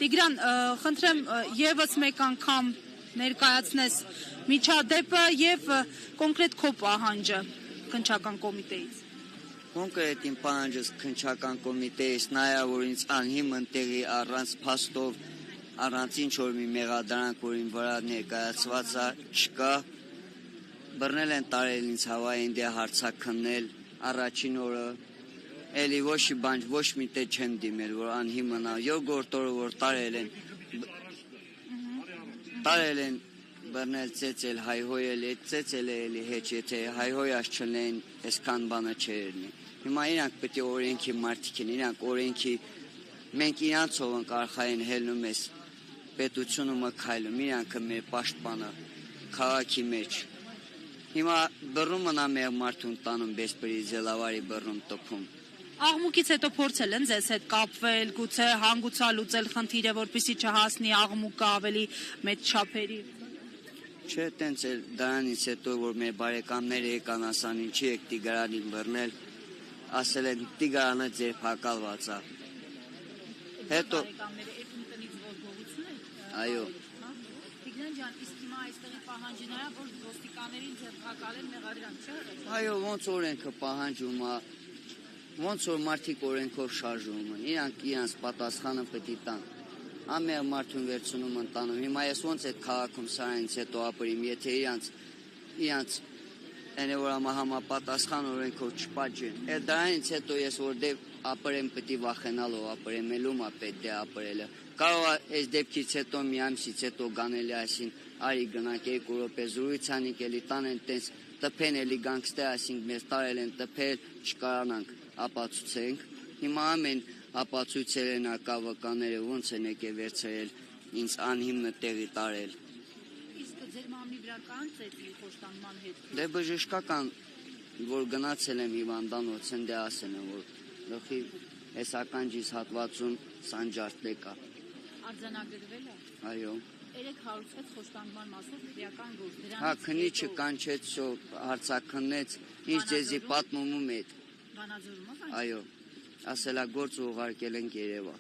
Տիգրան, խնդրեմ եւս մեկ անգամ ներկայացնես միջադեպը եւ կոնկրետ քո պահանջը քննչական կոմիտեից։ Կոնկրետ իմ պահանջս քննչական կոմիտեից նայա, որ ինձ անհիմն տեղի առանց փաստով, առանց ինչ-որ մի մեղադրանք, որ իմ վրա ներկայացված է, չկա։ Բռնել են տարել ինձ Հավային դե հարցակ քննել առաջին օրը, էլի ոչ մի բան, ոչ մի տեղ չեմ դիմել, որ անհիմն է, երկրորդ օրը որ տարել են բռնել, ծեծել, հայհոյել, ծեծել է էլի հեչ, եթե հայհոյած չլեն, այսքան բանը չերնի։ Հիմա իրանք պետք է օրենքի մարդիկ են, իրանք օրենքի, մենք իրանցով ենք արխային հելնում ես պետությունը մքայլում, իրանքը մեր պաշտպանը քաղաքի մեջ։ Հիմա բռնում մնա մեր մարդուն տանում բեսպրի ձելավարի բռնում տպում։ Աղմուկից հետո փորձել են ձեզ հետ կապվել, գուցե հանգուցալուծել խնդիրը, որպեսզի չհասնի աղմուկը ավելի մեծ չափերի։ Չէ, տենց էլ դրանից հետո, որ մեր բարեկամները եկան ասան, ինչի եք Տիգրանին բռնել, ասել են Տիգրանը ձեր փակալված է։ Հետո այո։ Տիգրան ջան, իսկ հիմա այստեղի պահանջը նրա, որ ոստիկաններին ձերբակալեն մեղադրանք, չէ՞։ Այո, ոնց օրենքը պահանջում է, ոնց որ մարդիկ օրենքով շարժում են, իրանք իրանց պատասխանը պետք է տան։ Ամեն մարդուն վերցնում են տանում։ Հիմա ես ոնց այդ քաղաքում սրանից հետո ապրիմ, եթե իրանց այնը որ համապատասխան օրենքով չպատժեն։ Այդ դրանից հետո ես որտեղ ապրեմ պետք է վախենալով ապրեմ, ելում է պետք է ապրելը։ Կարող է այս դեպքից հետո մի ամսից հետո գանել այսին արի գնանք 2 րոպե զրույց անենք, էլի տանեն տենց տփեն էլի գանգստեր, այսինքն մեզ տարել են տփել, չկարանանք ապացուցենք։ Հիմա ամեն ապացույցերն ակավականները ոնց են եկել վերցրել ինձ անհիմն տեղի տարել։ Իսկ ձեր մամի վրա կան ծեծի խոշտանման հետք։ Դե բժշկական որ գնացել եմ հիվանդանոց են դե ասեն որ լոխի այս ականջիս հատվածում սանջարդը կա։ Արձանագրվել է։ Այո։ 306 խոշտանման մասով քրեական գործ։ Հա, քնիչը կանչեց, հարցակնեց, ինչ ձեզի պատմում է։ Վանաձորում է։ Այո։ Ասելա գործ ուղարկել ենք Երևան։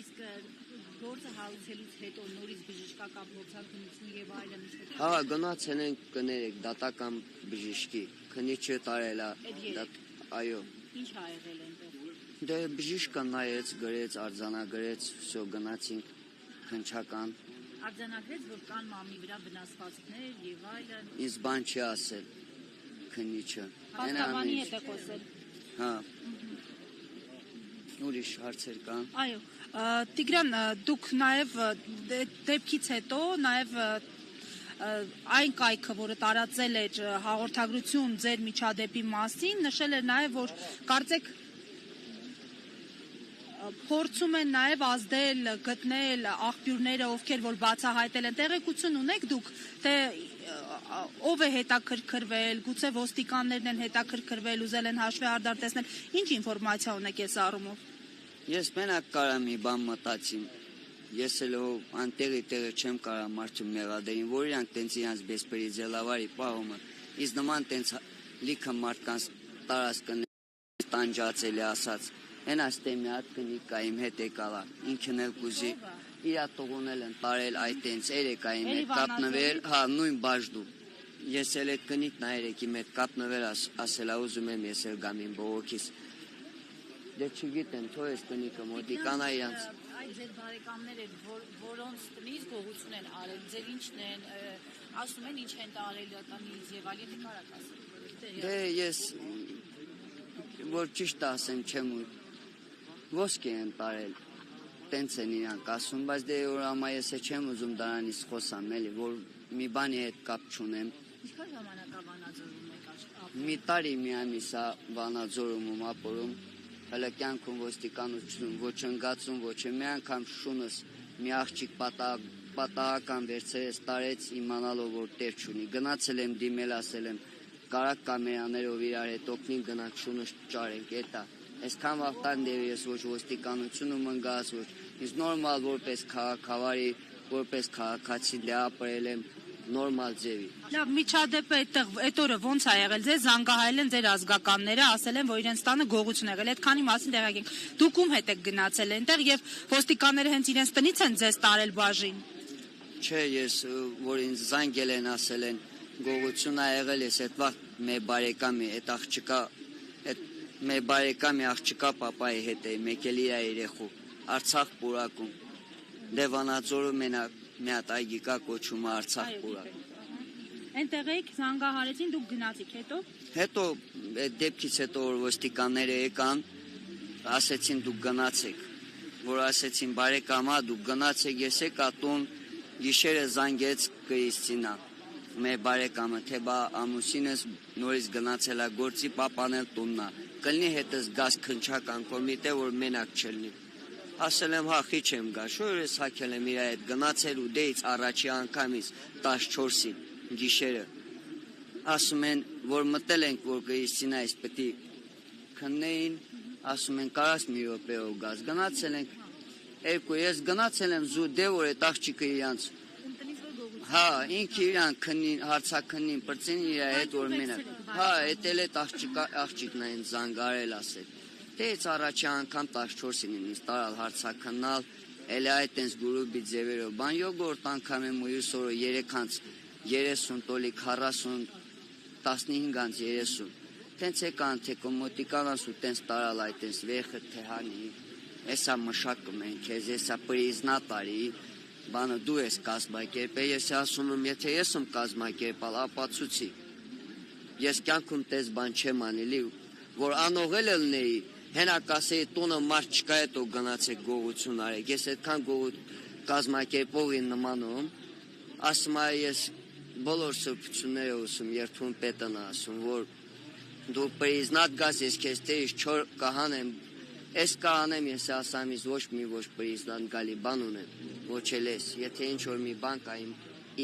Իսկ գործը հարուցելուց հետո նորից բժշկական փորձարկումություն եւ այլն ինչ։ Հա, գնացել ենք կներեք դատական բժշկի, քնիչը տարել է։ Այո։ Ինչ ա եղել այնտեղ։ Դե բժիշկը նայեց, գրեց, արձանագրեց, всё գնացինք քնչական։ Արձանագրեց, որ կան մամի վրա վնասվածքներ եւ այլն։ Ինձ բան չի ասել քնիչը։ Հաստատանի հետ է խոսել։ Հա։ Ուրիշ հարցեր կան։ Այո, Տիգրան, դուք նաև դեպքից հետո նաև այն կայքը, որը տարածել էր հաղորդագրություն ձեր միջադեպի մասին, նշել էր նաև, որ կարծեք փորձում են նաև ազդել, գտնել աղբյուրները, ովքեր որ բացահայտել են, տեղեկություն ունեք դուք, թե ով է հետաքրքրվել, գուցե ոստիկաններն են հետաքրքրվել, ուզել են հաշվի արդար տեսնել, ինչ ինֆորմացիա ունեք այս առումով։ Ես մենակ կարամ մի բան մտածիմ, ես էլ անտեղի տեղը չեմ կարա մարդու մեղադրին, որ իրանք տենց իրանց բեսպերի ձելավարի պահումը, իս նման տենց լիքը մարդկանց տարածքն տանջացել է ասած, են աստե մի հատ կնիկ կա իմ հետ եկալա, ինքն էլ կուզի, իրա տողոնել են տարել այդ տենց երեկա իմ հետ կապնվել, հա, նույն բաժդու, ես էլ այդ կնիկն այրեք իմ հետ կապնվել ասելա ուզում եմ ես էլ գամ իմ բողոքիս, դե չգիտեմ, թո ես կնիկը մոտիկանա իրանց։ Այդ ձեր բարեկամներ են, որոնց տնից գողություն են արել, ձեր ինչն են, ասում են ինչ են տարել տնից եւ այլ, եթե կարաք ասել։ Դե ես որ ճիշտ ասեմ չեմ ոսկե են տարել, տենց են իրանք ասում, բայց դե որ ամա ես չեմ ուզում դրանից խոսամ, էլի, որ մի բանի հետ կապ չունեմ։ Ինչքան ժամանակ է Վանաձորում եք։ Մի տարի մի ամիս է Վանաձորում ապրում, հələ կյանքում ոստիկանություն ոչ ընկածում, ոչ մի անգամ շունս մի աղջիկ պատահական վերցրեց, տարեց իմանալով որ տեր չունի, գնացել եմ դիմել ասել եմ կարակ կամերաներով իրար հետ օգնին գնանք շունս ճարենք, էտա այսքան վաղտան դեր ես ոչ ոստիկանությունում ընկած, ոչ ինձ նորմալ որպես քաղաքավարի, որպես քաղաքացի դե ապրել եմ, նորմալ ձևի։ Լավ, միջադեպը այդտեղ այդ օրը ո՞նց ա եղել։ Ձեզ զանգահարել են ձեր ազգականները, ասել են, որ իրենց տանը գողություն եղել։ Այդքանի մասին տեղյակ ենք։ Դուք ում հետ եք գնացել այնտեղ եւ ոստիկանները հենց իրենց տնից են ձեզ տարել բաժին։ Չէ, ես որ ինձ զանգել են, ասել են գողություն ա եղել, ես այդ վաղ մեր բարեկամի այդ աղջկա այդ մեր բարեկամի աղջկա papai հետ էի, մեկել իր երեխու Արցախ պուրակում։ Դե Վանաձորում մենակ մի հատ այգի կա կոչում Արցախ պուրակ։ Այնտեղ եք զանգահարեցին, դուք գնացիք Հետո այդ դեպքից հետո որ ոստիկանները եկան, ասեցին դուք գնացեք, որ ասեցին բարեկամա դուք գնացեք, ես եկա տուն, գիշերը զանգեց Կրիստինա, մեր բարեկամը, թե բա ամուսինս նորից գնացել է գործի պապանել տուննա, կլինի հետս գազ քնչական կոմիտե, որ մենակ չլինի։ Ասել եմ հա խիչ եմ գա, շոր ես հակել եմ իր հետ գնացել ու դեից առաջի անգամից 14-ին գիշերը։ Ասում են, որ մտել ենք, որ Կրիստինայից պետք է քննեին, ասում են կարաս մի րոպեով գազ, գնացել ենք երկու, ես գնացել եմ զուտ որ այդ աղջիկը իրանց հա, ինքը իրան քնին, հարցաքնին, պրծին իր հետ որ մենակ, հա, էտել այդ աղջիկն այն զանգարել ասել, դեից առաջի անգամ 14-ին ինձ տարալ հարցաքննալ, էլի այդ այնց գրուպի ձևերով, բան յոգորտ անգամ եմ ու յուսորը 3-անց 30 տոլիկ 40 15-անց 30 տենց եկան թե կոմոտիկանաս ու տենց տարալ այդ տենց վեխը թե հանի էսա մշակում են քեզ էսա պրիզնա տարի բանը դու ես կազմակերպել ես ասում եմ եթե ես եմ կազմակերպալ ապացուցի ես կյանքում տես բան չեմ անելի որ անողել ելնեի հենակ ասեի տունը մարդ չկա հետո գնացեք գողություն արեք ես այդքան կազմակերպողի նմանում ասում ես բոլոր սրբությունները ուսում երթուն պետն ասում որ դու պրիզնատ գաս ես քեզ տերից չոր կահանեմ ես կահանեմ ես ասամ ես ոչ մի ոչ պրիզնատ գալի բան ունեմ ոչ էլ ես եթե ինչ որ մի բան կա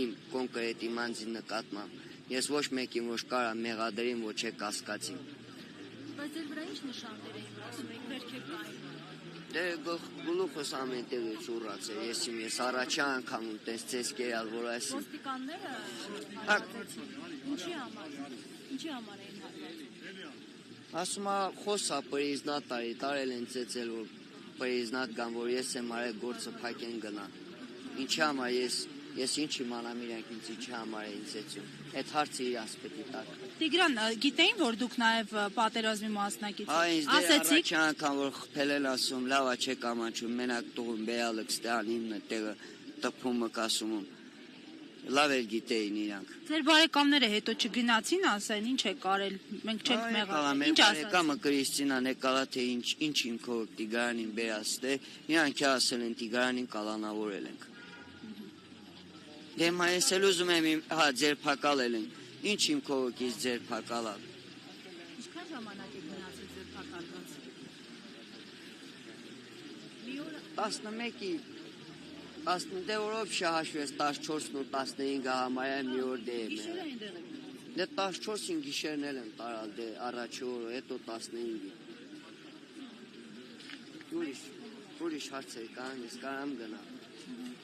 իմ կոնկրետ իմ անձի նկատմամբ ես ոչ մեկին ոչ կարա մեղադրեմ ոչ է կասկածի բայց դեր վրա ինչ նշաններ էին ասում եք վերքեր կային դե գլուխս ամենտեղից ուռած է ես առաջի անգամում տես ցես կերալ որ այս ոստիկանները ինչի համար էին հատվածում ասում ա խոսա պրիզնատ տարել են ծեծել որ պրիզնատ կան որ ես եմ արել գործը փակեն գնա ինչի համար ես ինչ իմանամ իրանք ինձ ինչի համար էին ծեծում այդ հարցը իրանց պետք է տակ Տիգրան գիտեին որ դուք նաև պատերազմի մասնակից եք ասեցիք անգամ որ խփել ասում լավա չեք ամաչում մենակ տուղում բերալը կստան ինը տեղը տփումը կասում լավ էլ գիտեին իրանք Ձեր բարեկամները հետո չգնացին ասեն ինչ է կարել մենք չենք մեղադրել ինչ ասած բարեկամը Կրիստինան եկալա թե ինչ իմ քո Տիգրանին բերաստե իրանք ասել են Տիգրանին կալանավորել ենք Դե ես էլ ուզում եմ հա ձերբակալել են ինչ իմ քողոքից ձերբակալա Ինչքան ժամանակ եք մնացել ձերբակալված 11-ի 10 դե օրով շահաշվեց 14-ն ու 15-ը համարյա մի օր դե եմ Դե 14-ին գիշերն էլ եմ տարալ դե առաջի օրը հետո 15-ի Ուրիշ հարցեր կան ես կարամ գնամ